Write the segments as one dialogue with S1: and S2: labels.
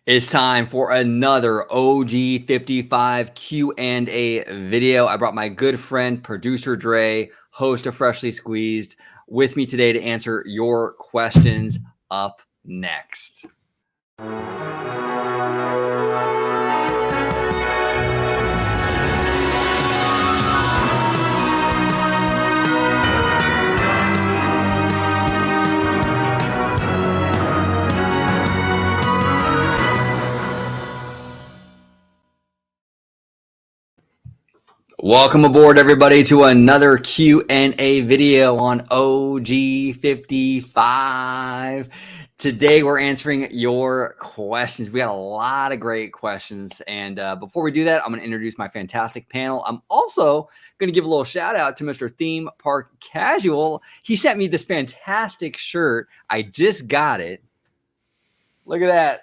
S1: It's time for another OG55 Q&A video. I brought my good friend, producer Dre, host of Freshly Squeezed, with me today to answer your questions. Up next. Welcome aboard, everybody, to another Q&A video on OG55. Today, we're answering your questions. We got a lot of great questions. And before we do that, I'm going to introduce my fantastic panel. I'm also going to give a little shout out to Mr. Theme Park Casual. He sent me this fantastic shirt. I just got it. Look at that.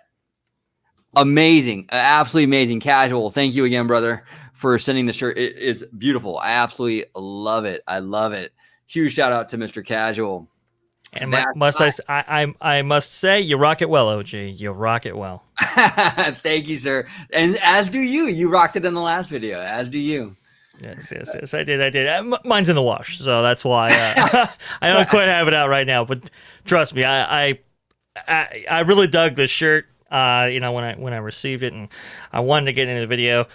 S1: Amazing. Absolutely amazing. Casual. Thank you again, brother, for sending the shirt. It is beautiful. I absolutely love it. I love it. Huge shout out to Mr. Casual.
S2: And I must say, you rock it well, OG. You rock it well.
S1: Thank you, sir. And as do you. You rocked it in the last video. As do you.
S2: Yes, I did. Mine's in the wash, so that's why I don't quite have it out right now. But trust me, I really dug this shirt. When I received it, and I wanted to get into the video.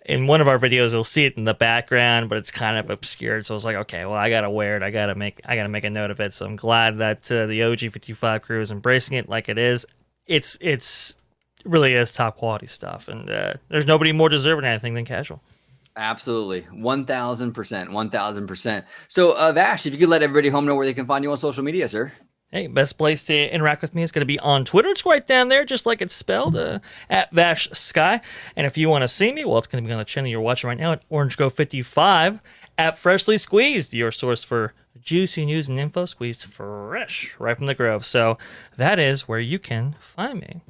S2: In one of our videos, you'll see it in the background, but it's kind of obscured. So I was like, okay, well, I gotta wear it. I gotta make a note of it. So I'm glad that the OG55 crew is embracing it like it is. It's really is top quality stuff, and there's nobody more deserving, I think, than Casual.
S1: Absolutely, 1,000%. So, Vash, if you could let everybody home know where they can find you on social media, sir.
S2: Hey, best place to interact with me is going to be on Twitter. It's right down there, just like it's spelled, at VashSky. And if you want to see me, well, it's going to be on the channel you're watching right now at OrangeGrove55 at Freshly Squeezed, your source for juicy news and info squeezed fresh right from the Grove. So that is where you can find me.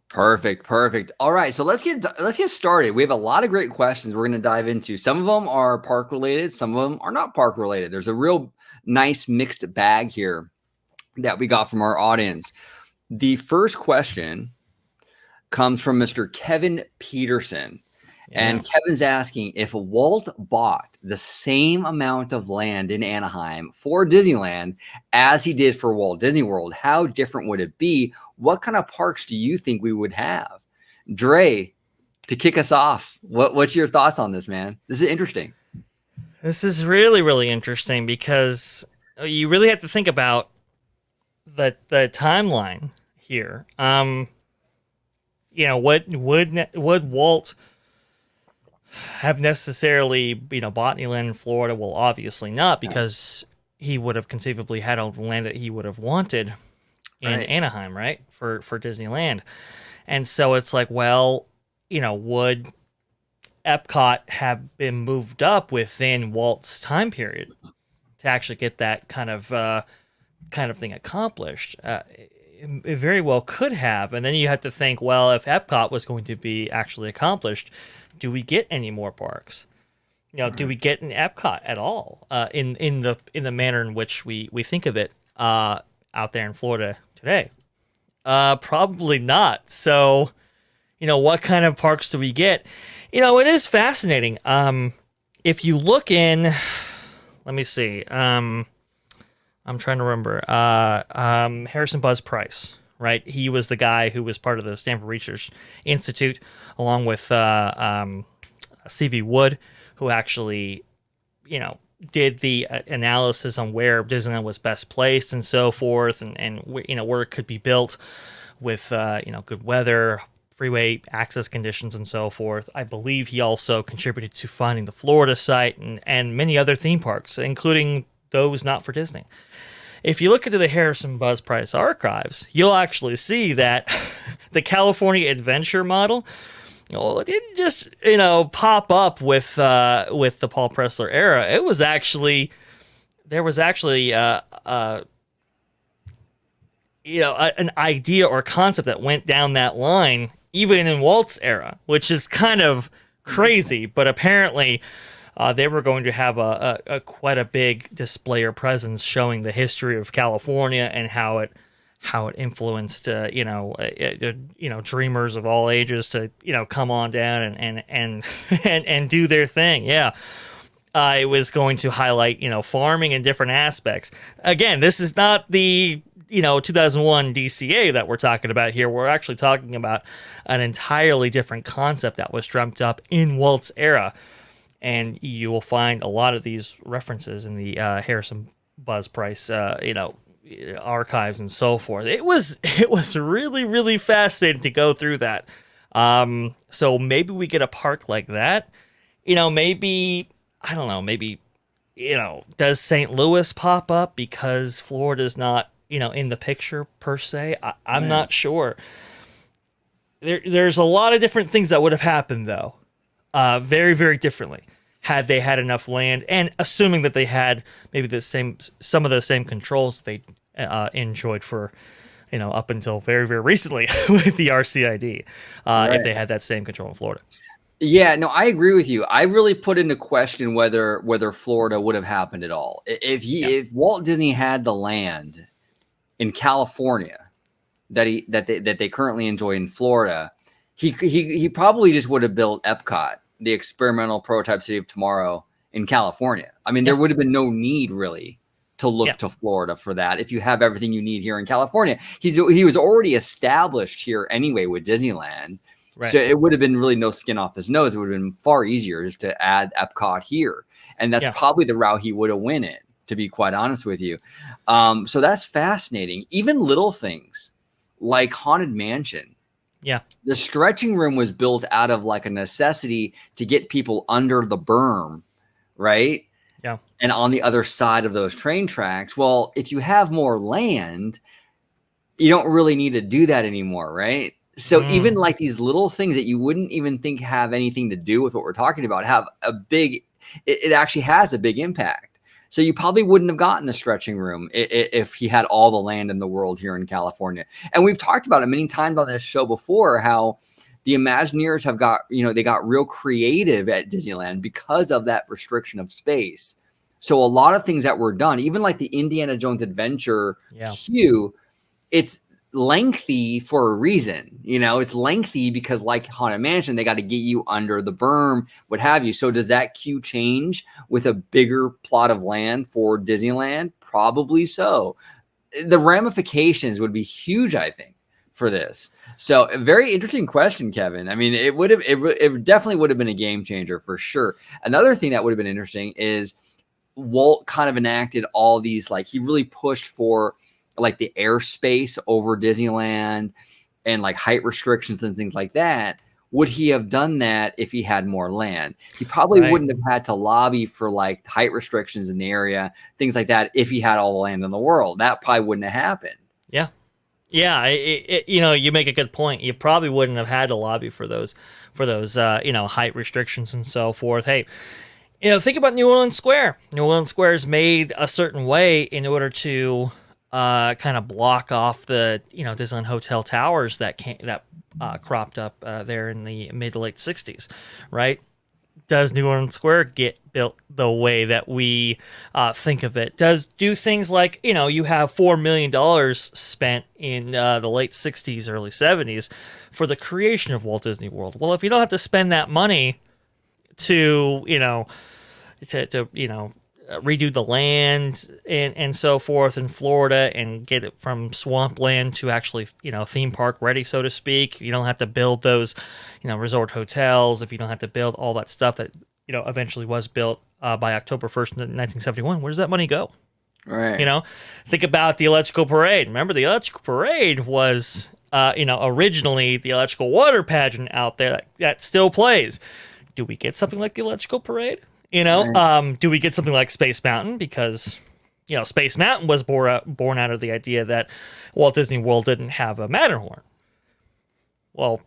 S1: Perfect. All right, so let's get started. We have a lot of great questions we're going to dive into. Some of them are park related, some of them are not park related. There's a real nice mixed bag here that we got from our audience. The first question comes from Mr. Kevin Peterson. And Kevin's asking, if Walt bought the same amount of land in Anaheim for Disneyland as he did for Walt Disney World, how different would it be? What kind of parks do you think we would have? Dre, to kick us off, what's your thoughts on this, man? This is interesting.
S2: This is really, really interesting because you really have to think about the timeline here. Would Walt have necessarily, bought any land in Florida? Well, obviously not, because he would have conceivably had all the land that he would have wanted in Anaheim, right? For Disneyland. And so it's like, well, would Epcot have been moved up within Walt's time period to actually get that kind of thing accomplished? It very well could have. And then you have to think, well, if Epcot was going to be actually accomplished, do we get any more parks? Do we get an Epcot at all in the manner in which we think of it out there in Florida today? Probably not. So, what kind of parks do we get? It is fascinating. If you look in, let me see. I'm trying to remember. Harrison Buzz Price, right? He was the guy who was part of the Stanford Research Institute, along with C.V. Wood, who actually, did the analysis on where Disneyland was best placed and so forth, and where it could be built with good weather, freeway access conditions, and so forth. I believe he also contributed to finding the Florida site and many other theme parks, including those not for Disney. If you look into the Harrison Buzz Price archives, you'll actually see that the California Adventure model, it didn't just pop up with the Paul Pressler era. There was actually an idea or concept that went down that line even in Walt's era, which is kind of crazy. But apparently, they were going to have a quite a big display or presence showing the history of California and how it how it influenced dreamers of all ages to come on down and do their thing. Yeah. It was going to highlight farming in different aspects. Again, this is not the 2001 DCA that we're talking about here. We're actually talking about an entirely different concept that was dreamt up in Walt's era, and you will find a lot of these references in the Harrison Buzz Price archives and so forth. It was really, really fascinating to go through that. So maybe we get a park like that. Maybe, I don't know, maybe, does St. Louis pop up because Florida's not, in the picture per se? I'm not sure. There's a lot of different things that would have happened, though. Very, very differently had they had enough land, and assuming that they had maybe some of the same controls they enjoyed for up until very, very recently with the RCID, if they had that same control in Florida.
S1: Yeah, no, I agree with you. I really put into question whether Florida would have happened at all. If Walt Disney had the land in California that they currently enjoy in Florida, he probably just would have built Epcot, the experimental prototype city of tomorrow, in California. I mean, there would have been no need really to look to Florida for that if you have everything you need here in California. He was already established here anyway with Disneyland. Right. So it would have been really no skin off his nose. It would have been far easier just to add Epcot here. And that's probably the route he would have went in, to be quite honest with you. So that's fascinating. Even little things like Haunted Mansion.
S2: Yeah.
S1: The stretching room was built out of like a necessity to get people under the berm, right?
S2: Yeah.
S1: And on the other side of those train tracks. Well, if you have more land, you don't really need to do that anymore, right? So even like these little things that you wouldn't even think have anything to do with what we're talking about have a big, it actually has a big impact. So you probably wouldn't have gotten the stretching room if he had all the land in the world here in California. And we've talked about it many times on this show before, how the Imagineers have got, they got real creative at Disneyland because of that restriction of space. So a lot of things that were done, even like the Indiana Jones Adventure queue, it's lengthy for a reason. It's lengthy because like Haunted Mansion, they got to get you under the berm, what have you. So does that queue change with a bigger plot of land for Disneyland? Probably so. The ramifications would be huge, I think, for this. So a very interesting question, Kevin. I mean, it definitely would have been a game changer for sure. Another thing that would have been interesting is Walt kind of enacted all these, like he really pushed for like the airspace over Disneyland and like height restrictions and things like that. Would he have done that if he had more land? He probably wouldn't have had to lobby for like height restrictions in the area, things like that, if he had all the land in the world. That probably wouldn't have happened.
S2: Yeah. Yeah, you make a good point. You probably wouldn't have had to lobby for those height restrictions and so forth. Hey, think about New Orleans Square. New Orleans Square is made a certain way in order to kind of block off the Disneyland Hotel towers that cropped up there in the mid to late 60s, right? Does New Orleans Square get built the way that we think of it? Do things like, you have $4 million spent in the late 60s, early 70s for the creation of Walt Disney World. Well, if you don't have to spend that money to redo the land and so forth in Florida and get it from swampland to actually, theme park ready, so to speak. You don't have to build those, resort hotels. If you don't have to build all that stuff that, eventually was built by October 1st, 1971, where does that money go?
S1: Right.
S2: Think about the Electrical Parade. Remember, the Electrical Parade was, originally the electrical water pageant out there that still plays. Do we get something like the Electrical Parade? Do we get something like Space Mountain? Because, Space Mountain was born out of the idea that Walt Disney World didn't have a Matterhorn. Well,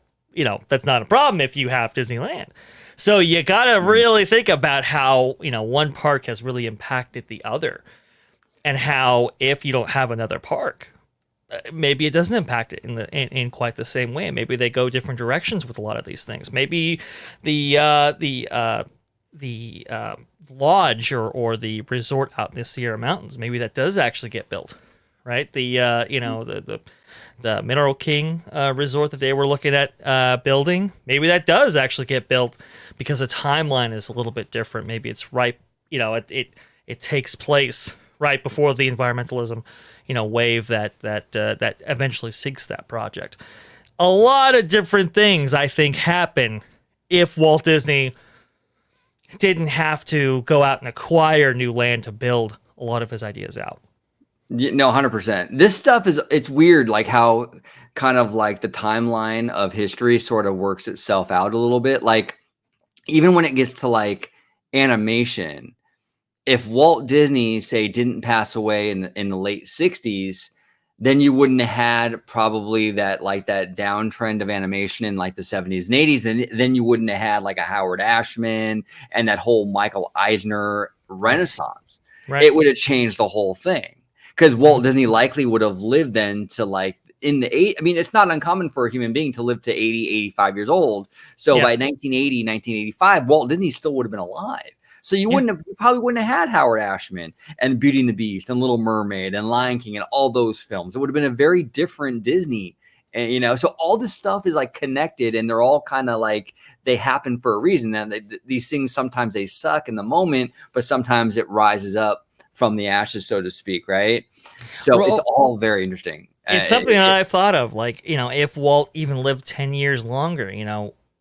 S2: that's not a problem if you have Disneyland. So you got to really think about how, one park has really impacted the other. And how, if you don't have another park, maybe it doesn't impact it in quite the same way. Maybe they go different directions with a lot of these things. Maybe the lodge or the resort out in the Sierra Mountains, maybe that does actually get built, right? The the Mineral King resort that they were looking at building. Maybe that does actually get built because the timeline is a little bit different. Maybe it's right, it takes place right before the environmentalism, wave that eventually sinks that project. A lot of different things I think happen if Walt Disney didn't have to go out and acquire new land to build a lot of his ideas out.
S1: Yeah, no, 100%. This stuff it's weird, like how kind of like the timeline of history sort of works itself out a little bit. Like even when it gets to like animation, if Walt Disney, say, didn't pass away in the late 60s, then you wouldn't have had probably that downtrend of animation in like the 70s and 80s. Then you wouldn't have had like a Howard Ashman and that whole Michael Eisner renaissance.
S2: Right.
S1: It would have changed the whole thing. Because Walt Disney likely would have lived then to like in the eight. I mean, it's not uncommon for a human being to live to 80, 85 years old. So by 1980, 1985, Walt Disney still would have been alive. So you probably wouldn't have had Howard Ashman and Beauty and the Beast and Little Mermaid and Lion King and all those films. It would have been a very different Disney. And, so all this stuff is like connected and they're all kind of like they happen for a reason. And these things, sometimes they suck in the moment, but sometimes it rises up from the ashes, so to speak, right? So it's all very interesting.
S2: It's something that I've thought of, like, if Walt even lived 10 years longer,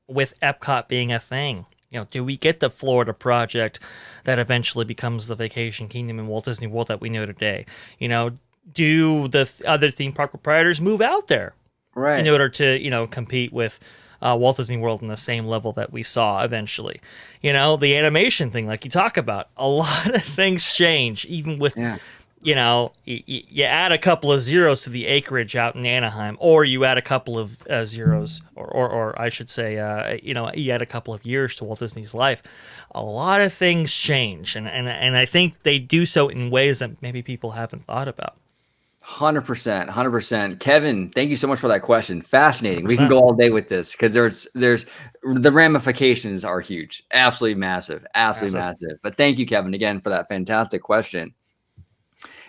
S2: with Epcot being a thing, do we get the Florida project that eventually becomes the Vacation Kingdom in Walt Disney World that we know today? Do the other theme park proprietors move out there in order to, compete with Walt Disney World in the same level that we saw eventually? The animation thing, like you talk about, a lot of things change, even with, you add a couple of zeros to the acreage out in Anaheim, or you add a couple of zeros, or I should say, you add a couple of years to Walt Disney's life. A lot of things change, and I think they do so in ways that maybe people haven't thought about.
S1: 100%, 100%. Kevin, thank you so much for that question. Fascinating. 100%. We can go all day with this because there's the ramifications are huge. Absolutely massive. Absolutely massive. But thank you, Kevin, again for that fantastic question.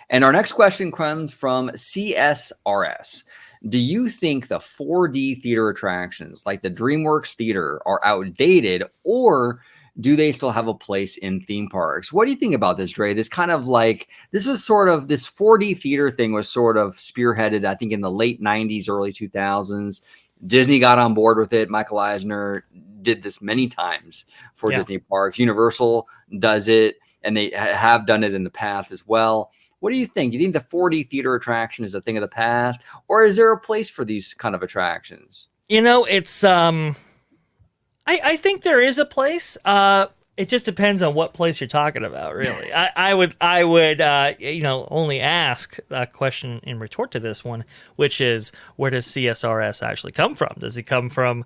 S1: And our next question comes from CSRS. Do you think the 4D theater attractions like the Dreamworks Theater are outdated, or do they still have a place in theme parks? What do you think about this, Dre? This kind of like, this 4D theater thing was sort of spearheaded, I think, in the late 90s, early 2000s. Disney got on board with it. Michael Eisner did this many times for Disney parks. Universal does it, and they have done it in the past as well. What do you think? Do you think the 4D theater attraction is a thing of the past, or is there a place for these kind of attractions?
S2: It's I think there is a place. It just depends on what place you're talking about, really. I would only ask a question in retort to this one, which is, where does CSRS actually come from? Does it come from,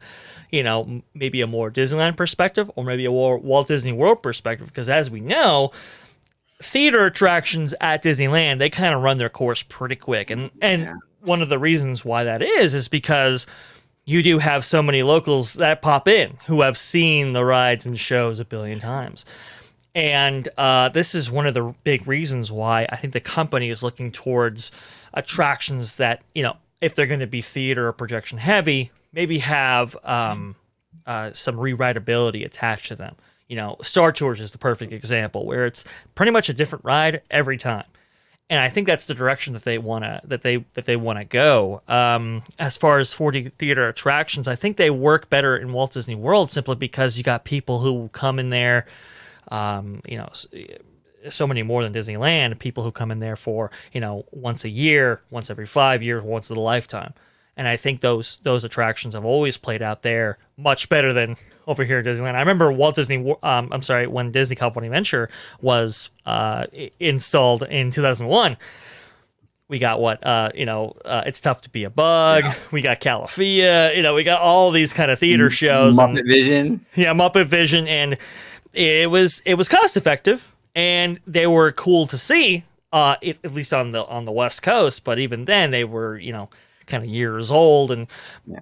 S2: maybe a more Disneyland perspective, or maybe a more Walt Disney World perspective? Because as we know, theater attractions at Disneyland, they kind of run their course pretty quick, and one of the reasons why that is because you do have so many locals that pop in who have seen the rides and shows a billion times. And this is one of the big reasons why I think the company is looking towards attractions that, if they're going to be theater or projection heavy, maybe have some rewritability attached to them. Star Tours is the perfect example, where it's pretty much a different ride every time. And I think that's the direction that they wanna go. As far as 4D theater attractions, I think they work better in Walt Disney World simply because you got people who come in there, so many more than Disneyland. People who come in there for once a year, once every 5 years, once in a lifetime. And I think those attractions have always played out there much better than over here at Disneyland. I remember when Disney California Adventure was installed in 2001. We got It's Tough to Be a Bug. Yeah. We got Calafia. We got all these kind of theater shows.
S1: Muppet Vision.
S2: Yeah, Muppet Vision, and it was cost effective, and they were cool to see. At least on the West Coast, but even then they were kind of years old, and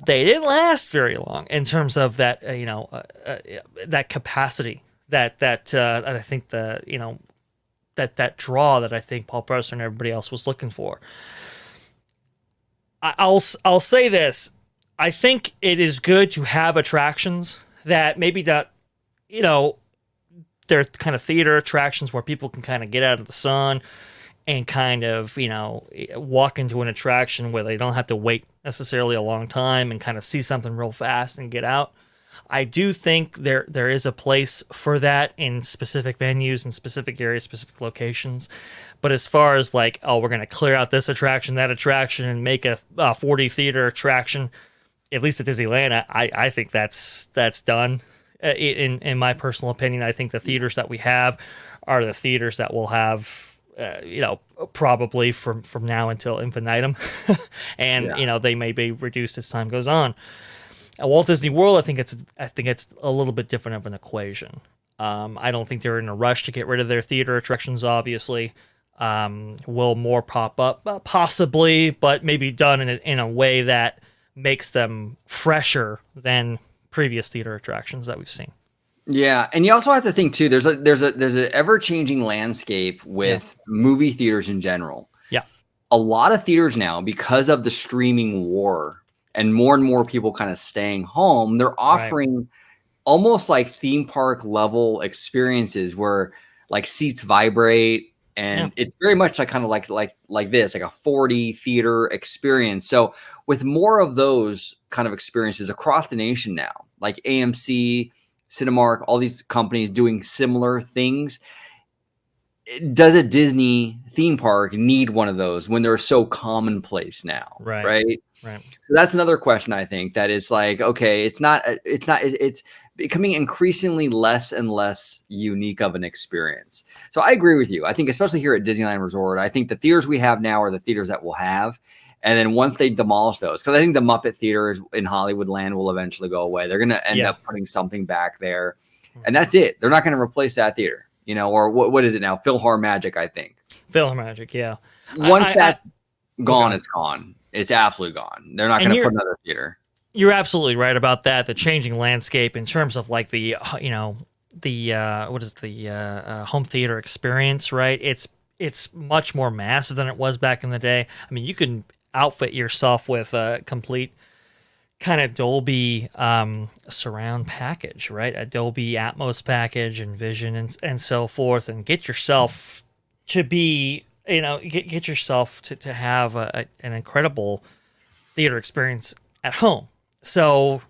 S2: they didn't last very long in terms of that that capacity that I think that that draw that I think Paul Presser and everybody else was looking for. I'll say this. I think it is good to have attractions that maybe not, you know, they're kind of theater attractions where people can kind of get out of the sun and kind of, you know, walk into an attraction where they don't have to wait necessarily a long time and kind of see something real fast and get out. I do think there is a place for that in specific venues and specific areas, specific locations. But as far as like, oh, we're going to clear out this attraction, that attraction, and make a 4D theater attraction, at least at Disneyland, I think that's done. In my personal opinion, I think the theaters that we have are the theaters that will have, you know, probably from now until infinitum, and you know, they may be reduced as time goes on. At Walt Disney World, I think it's a little bit different of an equation. I don't think they're in a rush to get rid of their theater attractions. Obviously, will more pop up? Possibly, but maybe done in a way that makes them fresher than previous theater attractions that we've seen.
S1: Yeah, and you also have to think too. There's an ever changing landscape with movie theaters in general.
S2: Yeah,
S1: a lot of theaters now, because of the streaming war and more people kind of staying home, they're offering almost like theme park level experiences where like seats vibrate, and it's very much like kind of like this, like a 4D theater experience. So with more of those kind of experiences across the nation now, like AMC, Cinemark, all these companies doing similar things, does a Disney theme park need one of those when they're so commonplace now? Right. So that's another question, I think, that is like, okay, it's becoming increasingly less and less unique of an experience. So I agree with you. I think especially here at Disneyland Resort, I think the theaters we have now are the theaters that we'll have. And then once they demolish those, because I think the Muppet Theater in Hollywoodland will eventually go away. They're going to end up putting something back there. And that's it. They're not going to replace that theater, you know, or what is it now? PhilharMagic, I think.
S2: PhilharMagic, yeah.
S1: Once that's gone, it's gone. It's absolutely gone. They're not going to put another theater.
S2: You're absolutely right about that. The changing landscape in terms of like the, you know, the home theater experience, right? It's much more massive than it was back in the day. I mean, you can outfit yourself with a complete kind of Dolby surround package, right? A Dolby Atmos package and Vision and so forth, and get yourself to be, you know, get yourself to have an incredible theater experience at home. So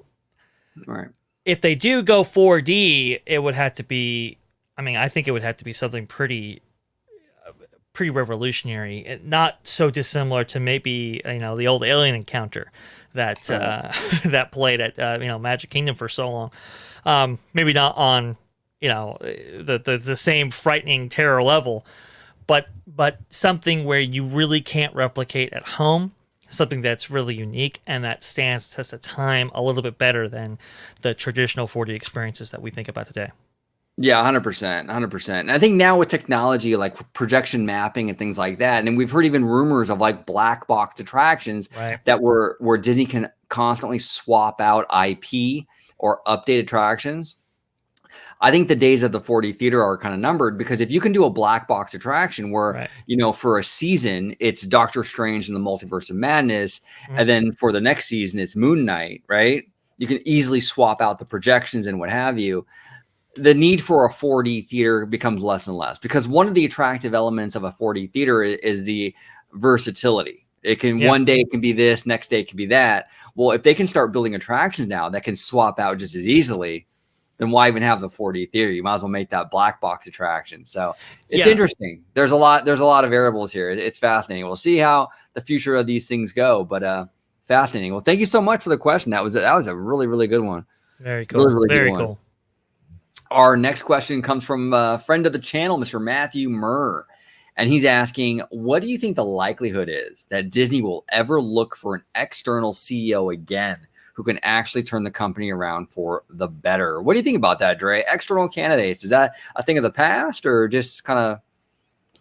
S2: if they do go 4D, it would have to be, I mean, I think it would have to be something pretty revolutionary, not so dissimilar to maybe, you know, the old Alien Encounter that that played at you know, Magic Kingdom for so long. Maybe not on, you know, the same frightening terror level, but something where you really can't replicate at home, something that's really unique and that stands the test of time a little bit better than the traditional 4D experiences that we think about today.
S1: Yeah, 100%. And I think now with technology like projection mapping and things like that, and we've heard even rumors of like black box attractions that where Disney can constantly swap out IP or update attractions. I think the days of the 4D theater are kind of numbered, because if you can do a black box attraction where, you know, for a season, it's Doctor Strange and the Multiverse of Madness, and then for the next season, it's Moon Knight, right? You can easily swap out the projections and what have you. The need for a 4D theater becomes less and less, because one of the attractive elements of a 4D theater is the versatility. It can one day it can be this, next day it can be that. Well, if they can start building attractions now that can swap out just as easily, then why even have the 4D theater? You might as well make that black box attraction. So it's interesting. There's a lot of variables here. It's fascinating. We'll see how the future of these things go, but fascinating. Well, thank you so much for the question. That was a really, really good one.
S2: Very cool. Really, really very cool.
S1: Our next question comes from a friend of the channel, Mr. Matthew Murr. And he's asking, what do you think the likelihood is that Disney will ever look for an external CEO again who can actually turn the company around for the better? What do you think about that, Dre? External candidates, is that a thing of the past or just kind of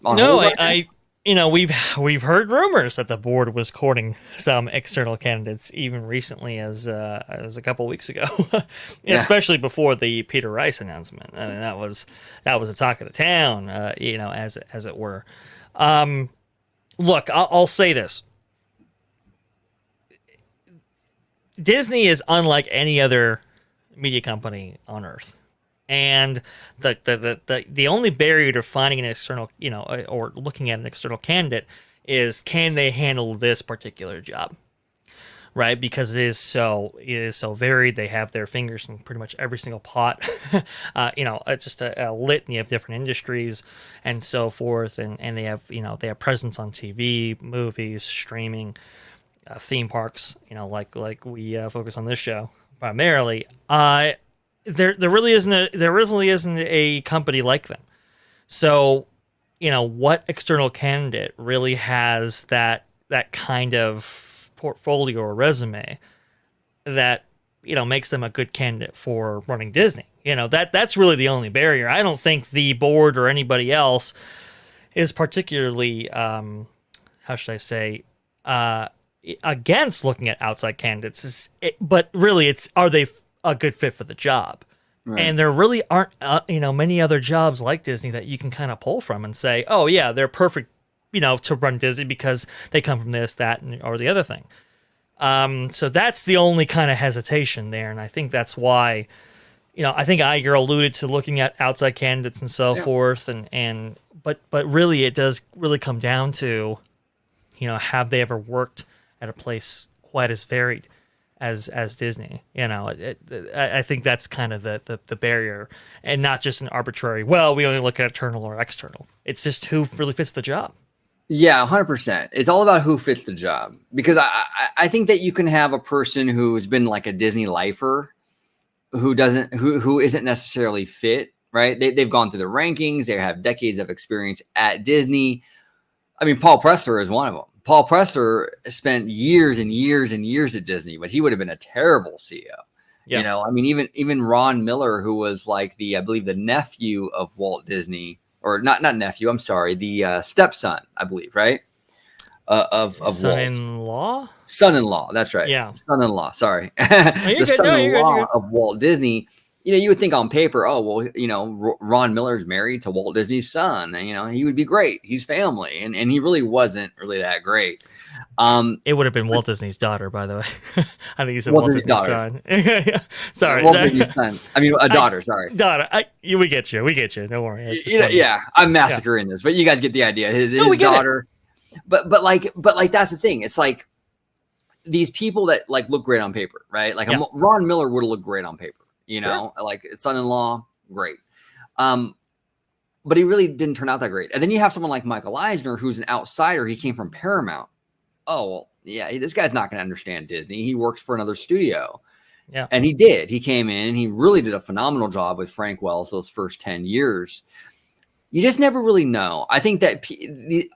S1: on hold right
S2: we've heard rumors that the board was courting some external candidates even recently as a couple weeks ago,
S1: Yeah.
S2: especially before the Peter Rice announcement. I mean, that was a talk of the town, as it were. Look, I'll say this: Disney is unlike any other media company on earth. And the only barrier to finding an external, or looking at an external candidate is, can they handle this particular job, right? Because it is so varied. They have their fingers in pretty much every single pot. It's just a litany of different industries and so forth. And they have presence on TV, movies, streaming, theme parks. Like we focus on this show primarily. There really isn't a company like them. So, what external candidate really has that kind of portfolio or resume that makes them a good candidate for running Disney? That's really the only barrier. I don't think the board or anybody else is particularly how should I say against looking at outside candidates. But really, are they a good fit for the job?
S1: Right.
S2: And there really aren't many other jobs like Disney that you can kind of pull from and say, oh yeah, they're perfect to run Disney because they come from this, that, or the other thing. So that's the only kind of hesitation there, and I think that's why I think Iger alluded to looking at outside candidates and so forth, but really it does really come down to have they ever worked at a place quite as varied as Disney? I think that's kind of the barrier, and not just an arbitrary, well, we only look at internal or external. It's just who really fits the job.
S1: Yeah, 100%. It's all about who fits the job, because I think that you can have a person who's been like a Disney lifer who isn't necessarily fit, right? They've gone through the rankings. They have decades of experience at Disney. I mean, Paul Pressler is one of them. Paul Pressler spent years and years and years at Disney, but he would have been a terrible CEO.
S2: Yeah.
S1: I mean, even Ron Miller, who was like I believe the nephew of Walt Disney, or not nephew, I'm sorry, the stepson, I believe, right? Of
S2: Son-in-law?
S1: Walt. Son-in-law, that's right.
S2: Yeah.
S1: Son-in-law, sorry.
S2: The
S1: son-in-law of Walt Disney. You would think on paper, oh, well, Ron Miller's married to Walt Disney's son. And, he would be great. He's family. And he really wasn't really that great.
S2: It would have been Walt Disney's daughter, by the way. I think he said Walt Disney's son. Sorry.
S1: Walt Disney's son. I mean, a daughter, sorry.
S2: Daughter. We get you. Don't worry.
S1: Yeah, I'm massacring this, but you guys get the idea. His daughter. But that's the thing. It's like these people that like look great on paper, right? Like Ron Miller would have looked great on paper. Like son-in-law, great. But he really didn't turn out that great. And then you have someone like Michael Eisner, who's an outsider. He came from Paramount. Oh, well, yeah, this guy's not going to understand Disney. He works for another studio.
S2: Yeah.
S1: And he did. He came in and he really did a phenomenal job with Frank Wells those first 10 years. You just never really know. I think that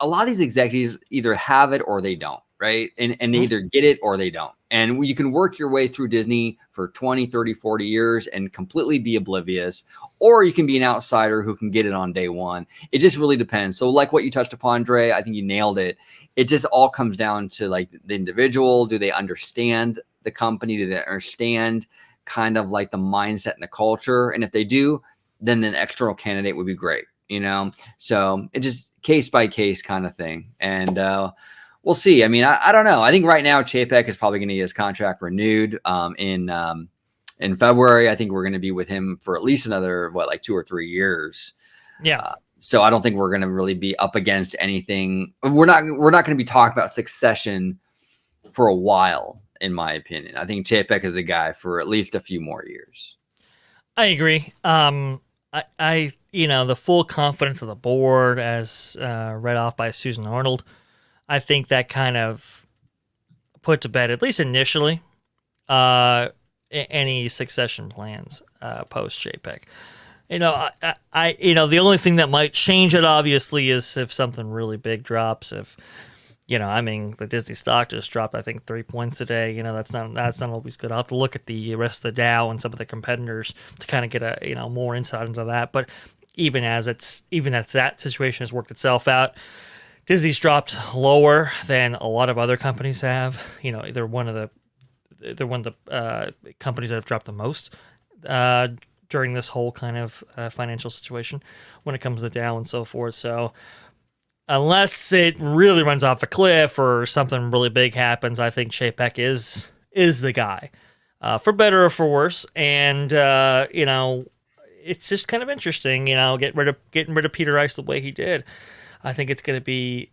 S1: a lot of these executives either have it or they don't, right? And they either get it or they don't. And you can work your way through Disney for 20, 30, 40 years and completely be oblivious, or you can be an outsider who can get it on day one. It just really depends. So like what you touched upon, Dre, I think you nailed it. It just all comes down to like the individual. Do they understand the company? Do they understand kind of like the mindset and the culture? And if they do, then an external candidate would be great, So it just case by case kind of thing. And we'll see. I mean, I don't know. I think right now Chapek is probably going to get his contract renewed in February. I think we're going to be with him for at least another 2 or 3 years.
S2: Yeah.
S1: So I don't think we're going to really be up against anything. We're not going to be talking about succession for a while, in my opinion. I think Chapek is the guy for at least a few more years.
S2: I agree. I the full confidence of the board, as read off by Susan Arnold, I think that kind of put to bed, at least initially, any succession plans post Chapek. The only thing that might change it, obviously, is if something really big drops. If the Disney stock just dropped, I think 3 points today. That's not always good. I'll have to look at the rest of the Dow and some of the competitors to kind of get a more insight into that. But even as that situation has worked itself out, Disney's dropped lower than a lot of other companies have. You know, they're one of the companies that have dropped the most uh, during this whole kind of financial situation when it comes to Dow and so forth. So unless it really runs off a cliff or something really big happens, I think Chapek is the guy, for better or for worse. And you know, it's just kind of interesting. You know, getting rid of Peter Rice the way he did. I think it's going to be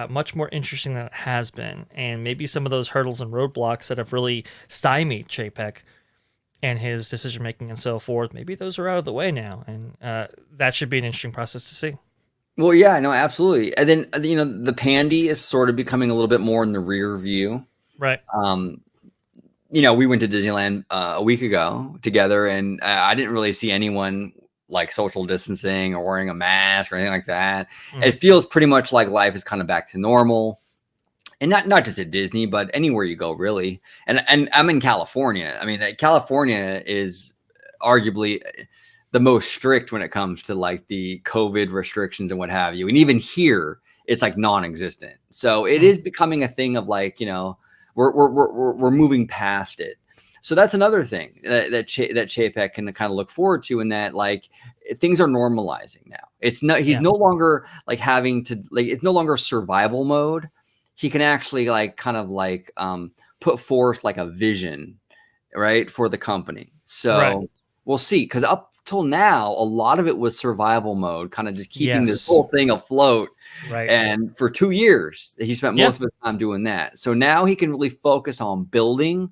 S2: much more interesting than it has been, and maybe some of those hurdles and roadblocks that have really stymied Chapek and his decision making and so forth. Maybe those are out of the way now, and that should be an interesting process to see.
S1: Well, yeah, no, absolutely. And then the Pandy is sort of becoming a little bit more in the rear view.
S2: Right.
S1: Um, we went to Disneyland a week ago together, and I didn't really see anyone like social distancing or wearing a mask or anything like that. It feels pretty much like life is kind of back to normal, and not just at Disney, but anywhere you go, really. And I'm in California. I mean, California is arguably the most strict when it comes to like the COVID restrictions and what have you. And even here, it's like non-existent. So it is becoming a thing of like, we're moving past it. So that's another thing that Chapek can kind of look forward to, in that like things are normalizing now. He's no longer like having to like, it's no longer survival mode. He can actually like kind of like put forth like a vision, right, for the company. So we'll see, because up till now, a lot of it was survival mode, kind of just keeping this whole thing afloat.
S2: Right.
S1: And for 2 years, he spent most of his time doing that. So now he can really focus on building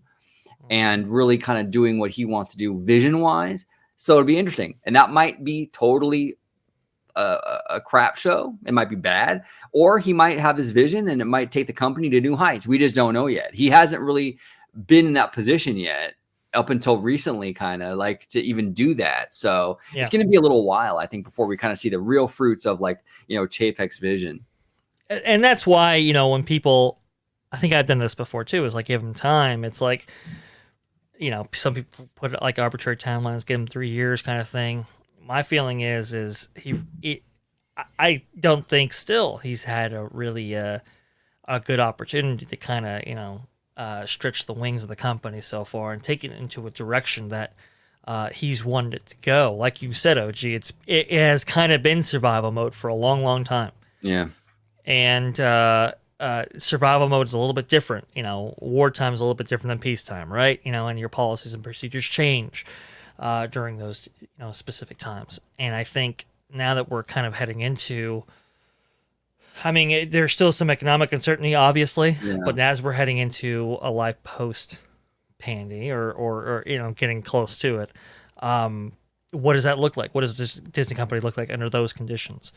S1: and really kind of doing what he wants to do vision wise. So it'll be interesting. And that might be totally a crap show. It might be bad, or he might have his vision and it might take the company to new heights. We just don't know yet. He hasn't really been in that position yet up until recently, kind of like to even do that. So it's going to be a little while, I think, before we kind of see the real fruits of like, Chapek's vision.
S2: And that's why, when people, I think I've done this before too, is like give him time. It's like, some people put like arbitrary timelines, give him 3 years kind of thing. My feeling is I don't think still he's had a really a good opportunity to kind of, stretch the wings of the company so far and take it into a direction that he's wanted it to go. Like you said, OG, it has kind of been survival mode for a long, long time.
S1: Yeah.
S2: And survival mode is a little bit different. Wartime is a little bit different than peacetime, right? And your policies and procedures change during those specific times. And I think now that we're kind of heading into, there's still some economic uncertainty, obviously, but as we're heading into a life post Pandy or getting close to it, what does that look like? What does this Disney company look like under those conditions?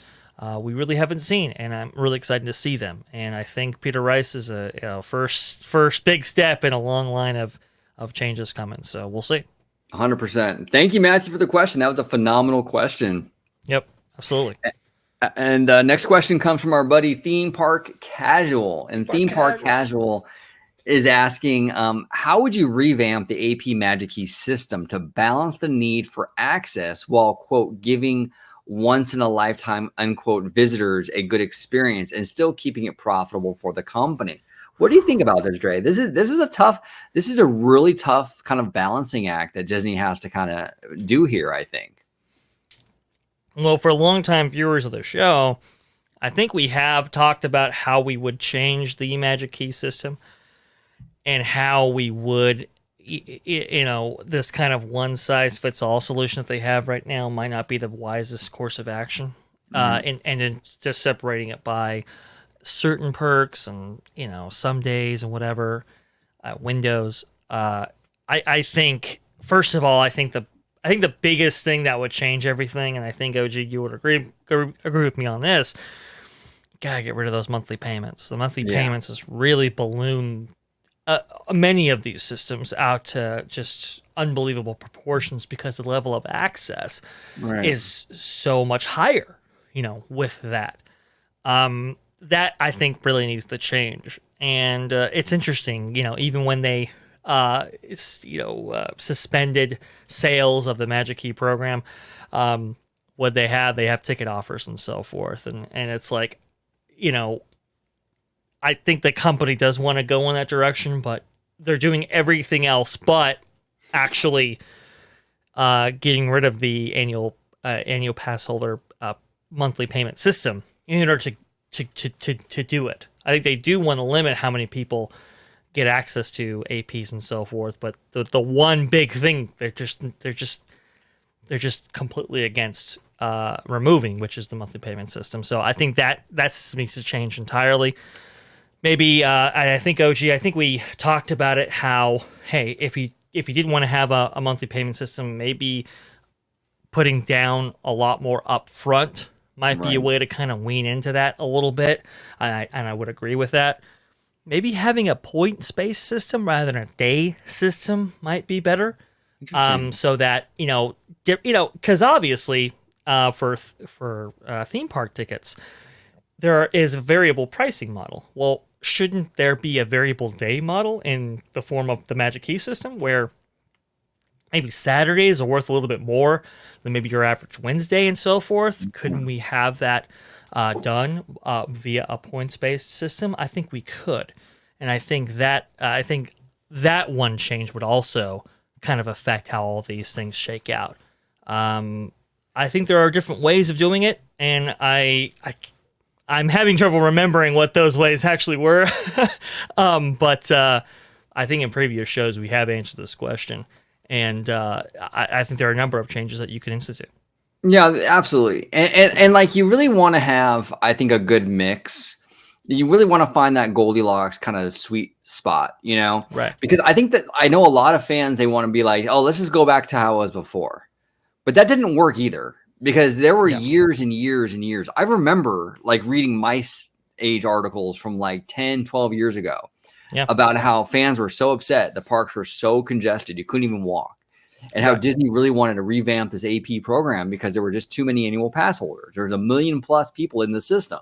S2: We really haven't seen, and I'm really excited to see them. And I think Peter Rice is a first big step in a long line of changes coming. So we'll see.
S1: 100%. Thank you, Matthew, for the question. That was a phenomenal question.
S2: Yep, absolutely.
S1: And next question comes from our buddy Theme Park Casual. And Theme Park Casual is asking, how would you revamp the AP Magic Key system to balance the need for access while, quote, giving once-in-a-lifetime, unquote, visitors a good experience and still keeping it profitable for the company? What do you think about this, Dre? This is a really tough kind of balancing act that Disney has to kind of do here, I think.
S2: Well, for longtime viewers of the show, I think we have talked about how we would change the Magic Key system and how we would, this kind of one-size-fits-all solution that they have right now might not be the wisest course of action. And then just separating it by certain perks and, some days and whatever, windows. I think, first of all, I think the biggest thing that would change everything, and I think, OG, you would agree with me on this, gotta get rid of those monthly payments. The monthly payments has really ballooned many of these systems out to just unbelievable proportions because the level of access is so much higher, with that. That I think really needs to change. And it's interesting, even when they suspended sales of the Magic Key program, what they have ticket offers and so forth. And it's like, I think the company does want to go in that direction, but they're doing everything else but actually getting rid of the annual pass holder monthly payment system in order to do it. I think they do want to limit how many people get access to APs and so forth, but the one big thing they're just completely against removing, which is the monthly payment system. So I think that needs to change entirely. Maybe I think OG. I think we talked about it. How hey, if you didn't want to have a monthly payment system, maybe putting down a lot more upfront might be a way to kind of lean into that a little bit. And I would agree with that. Maybe having a point-based system rather than a day system might be better. So that because obviously for theme park tickets, there is a variable pricing model. Well, shouldn't there be a variable day model in the form of the Magic Key system where maybe Saturdays are worth a little bit more than maybe your average Wednesday and so forth? Couldn't we have that done via a points-based system? I think we could, and I think that one change would also kind of affect how all these things shake out. I think there are different ways of doing it, and I'm having trouble remembering what those ways actually were. But I think in previous shows we have answered this question. And I think there are a number of changes that you can institute.
S1: Yeah, absolutely. And like you really want to have, I think, a good mix. You really want to find that Goldilocks kind of sweet spot,
S2: Right.
S1: Because I think that I know a lot of fans, they want to be like, oh, let's just go back to how it was before. But that didn't work either, because there were years and years and years. I remember like reading Mice Age articles from like 10, 12 years ago about how fans were so upset. The parks were so congested. You couldn't even walk. And how Disney really wanted to revamp this AP program because there were just too many annual pass holders. There's 1 million plus people in the system.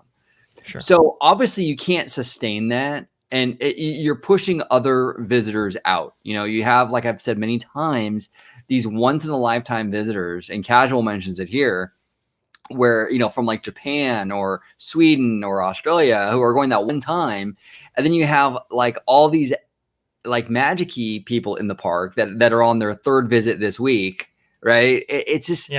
S2: Sure.
S1: So obviously you can't sustain that. And you're pushing other visitors out. You have, like I've said many times, these once in a lifetime visitors, and Casual mentions it here, where, from like Japan or Sweden or Australia, who are going that one time. And then you have like all these like Magic-y people in the park that are on their third visit this week. Right. It's just,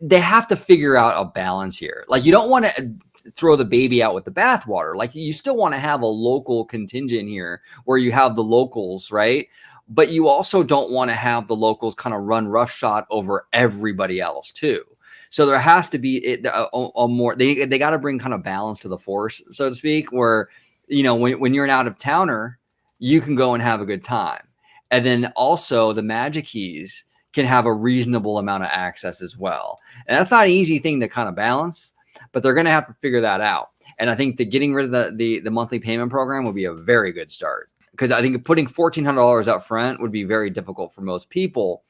S1: they have to figure out a balance here. Like, you don't want to throw the baby out with the bathwater. Like, you still want to have a local contingent here where you have the locals, right? But you also don't want to have the locals kind of run roughshod over everybody else too. So there has to be a more, they got to bring kind of balance to the force, so to speak, where, when you're an out of towner, you can go and have a good time. And then also the Magic Keys can have a reasonable amount of access as well. And that's not an easy thing to kind of balance, but they're going to have to figure that out. And I think that getting rid of the monthly payment program would be a very good start, because I think putting $1,400 up front would be very difficult for most people.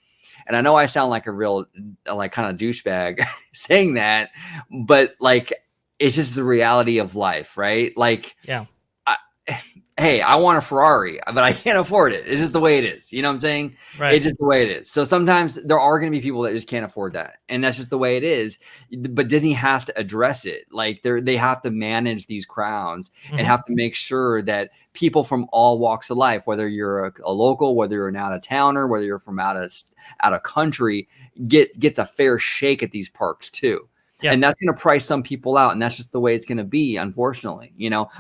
S1: And I know I sound like a real like kind of douchebag saying that, but like, it's just the reality of life, right? Like, hey, I want a Ferrari, but I can't afford it. It's just the way it is. You know what I'm saying?
S2: Right.
S1: It's just the way it is. So sometimes there are going to be people that just can't afford that. And that's just the way it is. But Disney has to address it. Like, they have to manage these crowds and have to make sure that people from all walks of life, whether you're a local, whether you're an out-of-towner, whether you're from out of country, gets a fair shake at these parks too. Yeah. And that's going to price some people out. And that's just the way it's going to be, unfortunately.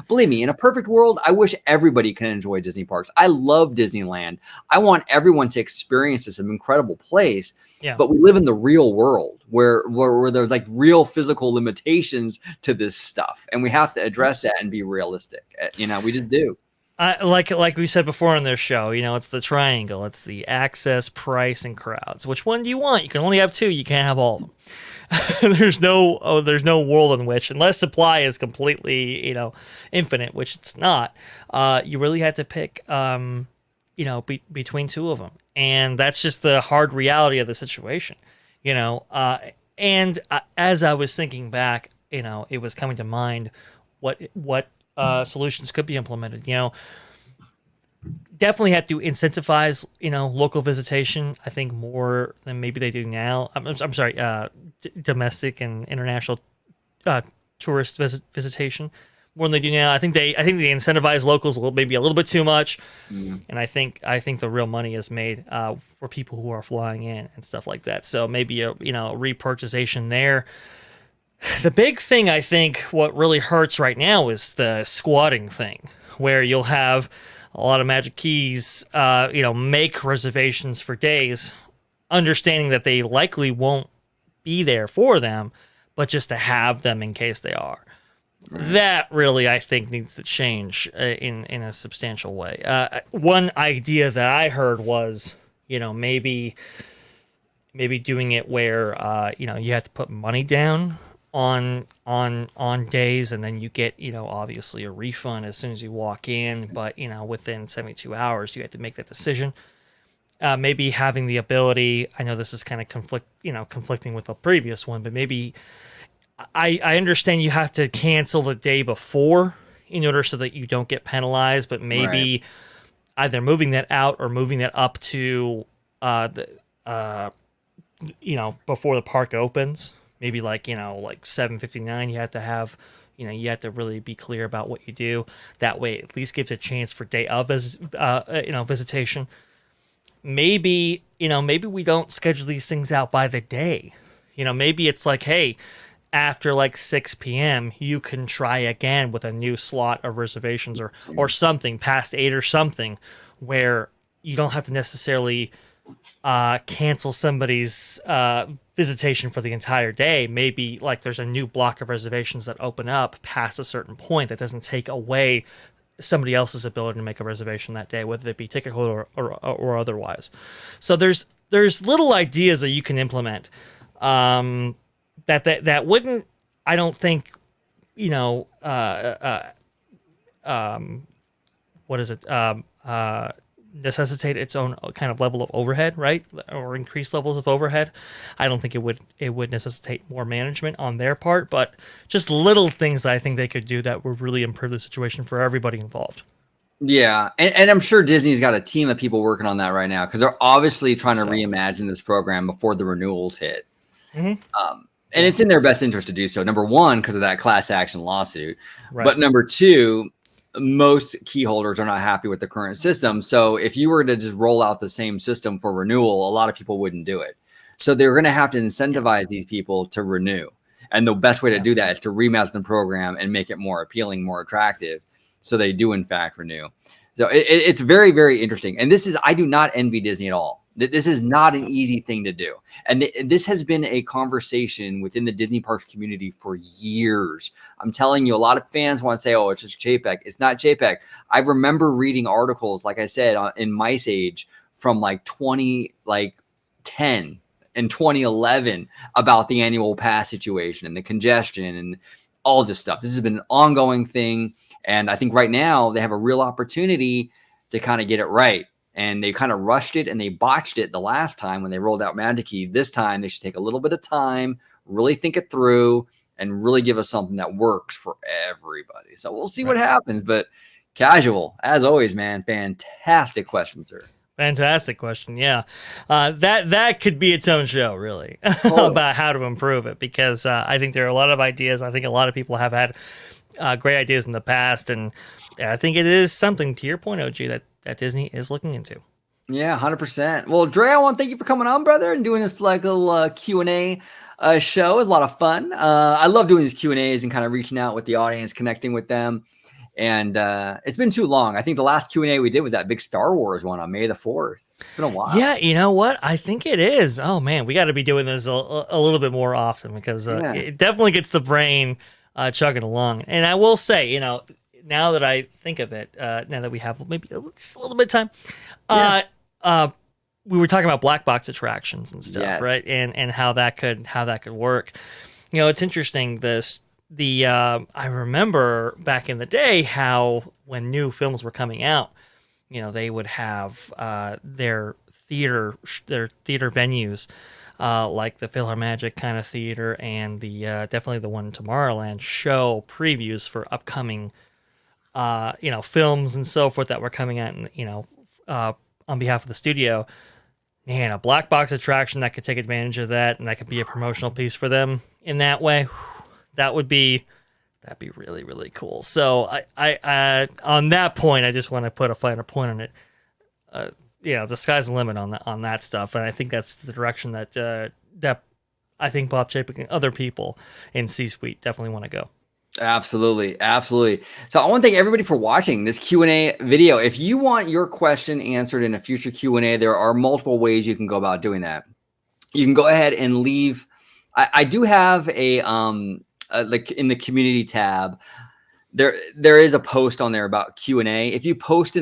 S1: Believe me, in a perfect world, I wish everybody can enjoy Disney parks. I love Disneyland. I want everyone to experience this incredible place. Yeah. But we live in the real world where there's like real physical limitations to this stuff. And we have to address that and be realistic. We just do.
S2: Like we said before on this show, it's the triangle. It's the access, price, and crowds. Which one do you want? You can only have two. You can't have all of them. There's no world in which, unless supply is completely, infinite, which it's not, you really have to pick, between two of them. And that's just the hard reality of the situation, and as I was thinking back, it was coming to mind what solutions could be implemented, definitely have to incentivize, local visitation. I think more than maybe they do now. I'm sorry, domestic and international tourist visitation. more than they do now. I think they incentivize locals maybe a little bit too much, and I think the real money is made for people who are flying in and stuff like that. So maybe a repurchasation there. The big thing, I think, what really hurts right now is the squatting thing, where you'll have a lot of Magic Keys, make reservations for days, understanding that they likely won't be there for them, but just to have them in case they are. Right. That really, I think, needs to change in a substantial way. One idea that I heard was, maybe doing it where, you have to put money down on days, and then you get, obviously a refund as soon as you walk in, but, within 72 hours, you have to make that decision. Maybe having the ability, I know this is kind of conflicting with the previous one, but maybe I understand you have to cancel the day before in order so that you don't get penalized, but maybe either moving that out or moving that up to before the park opens. Maybe like 7:59, you have to have, you have to really be clear about what you do. That way, it at least gives a chance for day of visitation. Maybe we don't schedule these things out by the day. Maybe it's like, hey, after 6 p.m., you can try again with a new slot of reservations or something past 8 or something, where you don't have to necessarily cancel somebody's visitation for the entire day. Maybe there's a new block of reservations that open up past a certain point that doesn't take away somebody else's ability to make a reservation that day, whether it be ticket holder or otherwise. So there's little ideas that you can implement that wouldn't, I don't think, necessitate its own kind of level of overhead, right? Or increased levels of overhead. I don't think it would necessitate more management on their part, but just little things I think they could do that would really improve the situation for everybody involved.
S1: Yeah, and I'm sure Disney's got a team of people working on that right now, because they're obviously trying to reimagine this program before the renewals hit. And it's in their best interest to do so. Number one, because of that class action lawsuit. Right. But number two, most key holders are not happy with the current system. So if you were to just roll out the same system for renewal, a lot of people wouldn't do it. So they're going to have to incentivize these people to renew. And the best way to do that is to rematch the program and make it more appealing, more attractive, so they do in fact renew. So it's very, very interesting. And I do not envy Disney at all. This is not an easy thing to do. And this has been a conversation within the Disney parks community for years. I'm telling you, a lot of fans want to say, oh, it's just JPEG. It's not JPEG. I remember reading articles, like I said, in Mice Age from 2010 and 2011 about the annual pass situation and the congestion and all this stuff. This has been an ongoing thing. And I think right now they have a real opportunity to kind of get it right. And they kind of rushed it and they botched it the last time when they rolled out Magic Key. This time they should take a little bit of time, really think it through, and really give us something that works for everybody. So we'll see what happens. But Casual, as always, man, fantastic question, sir.
S2: Fantastic question. Yeah. That could be its own show, really, about how to improve it, because I think there are a lot of ideas. I think a lot of people have had great ideas in the past. And I think it is something, to your point, OG, that Disney is looking into.
S1: Yeah, 100%. Well, Dre, I want to thank you for coming on, brother, and doing this little Q&A show. It was a lot of fun. I love doing these Q&As and kind of reaching out with the audience, connecting with them. And it's been too long. I think the last Q&A we did was that big Star Wars one on May the 4th. It's been a while.
S2: Yeah, you know what? I think it is. Oh, man, we got to be doing this a little bit more often, because it definitely gets the brain chugging along. And I will say, now that I think of it, now that we have maybe just a little bit of time, we were talking about black box attractions and stuff, right? And how that could work. It's interesting. I remember back in the day how when new films were coming out, they would have their theater venues, like the PhilharMagic kind of theater, and the definitely the one in Tomorrowland, show previews for upcoming films and so forth that were coming out, on behalf of the studio. Man, a black box attraction that could take advantage of that, and that could be a promotional piece for them in that way. That would be That'd be really, really cool. So I on that point, I just want to put a finer point on it. The sky's the limit on that stuff, and I think that's the direction that I think Bob Chapek and other people in C-suite definitely want to go.
S1: Absolutely. So I want to thank everybody for watching this Q&A video. If you want your question answered in a future Q&A, there are multiple ways you can go about doing that. You can go ahead and leave. I do have a like in the community tab, there is a post on there about Q&A. If you post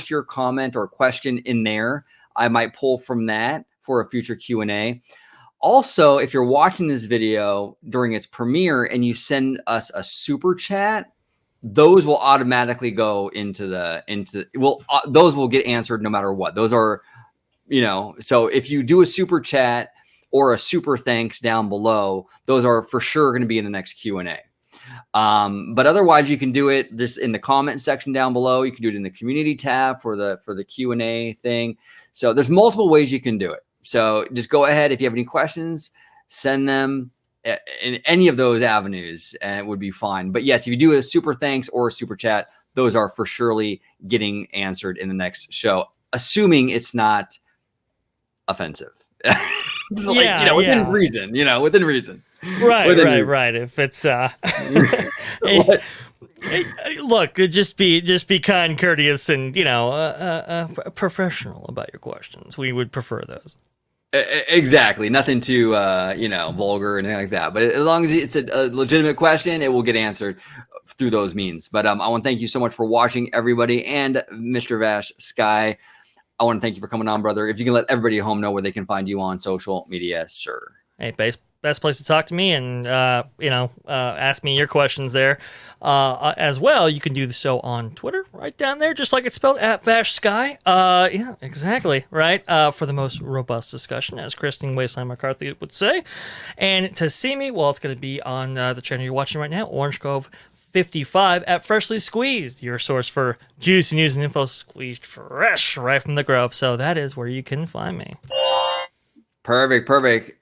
S1: your comment or question in there, I might pull from that for a future Q&A. Also, if you're watching this video during its premiere and you send us a super chat, those will automatically go those will get answered no matter what. Those are, so if you do a super chat or a super thanks down below, those are for sure going to be in the next Q&A. But otherwise, you can do it just in the comment section down below. You can do it in the community tab for the Q&A thing. So there's multiple ways you can do it. So just go ahead. If you have any questions, send them in any of those avenues and it would be fine. But yes, if you do a super thanks or a super chat, those are for surely getting answered in the next show, assuming it's not offensive. Within reason, within reason.
S2: Right. If it's look, just be kind, courteous, and professional about your questions. We would prefer those.
S1: Exactly. Nothing too vulgar or anything like that. But as long as it's a legitimate question, it will get answered through those means. But I want to thank you so much for watching, everybody, and Mr. VashSky. I want to thank you for coming on, brother. If you can let everybody at home know where they can find you on social media, sir.
S2: Hey, best place to talk to me and, ask me your questions there. As well, you can do so on Twitter, right down there, just like it's spelled, at VashSky. Yeah, exactly, right? For the most robust discussion, as Christine Wasteland McCarthy would say. And to see me, well, it's going to be on the channel you're watching right now, OrangeGrove55 at Freshly Squeezed, your source for juicy news and info squeezed fresh right from the Grove. So that is where you can find me.
S1: Perfect.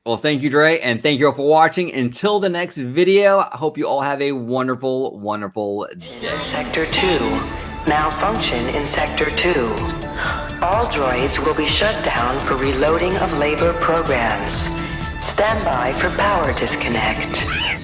S1: Well, thank you, Dre, and thank you all for watching. Until the next video, I hope you all have a wonderful, wonderful day.
S3: Sector 2. Malfunction in Sector 2. All droids will be shut down for reloading of labor programs. Stand by for power disconnect.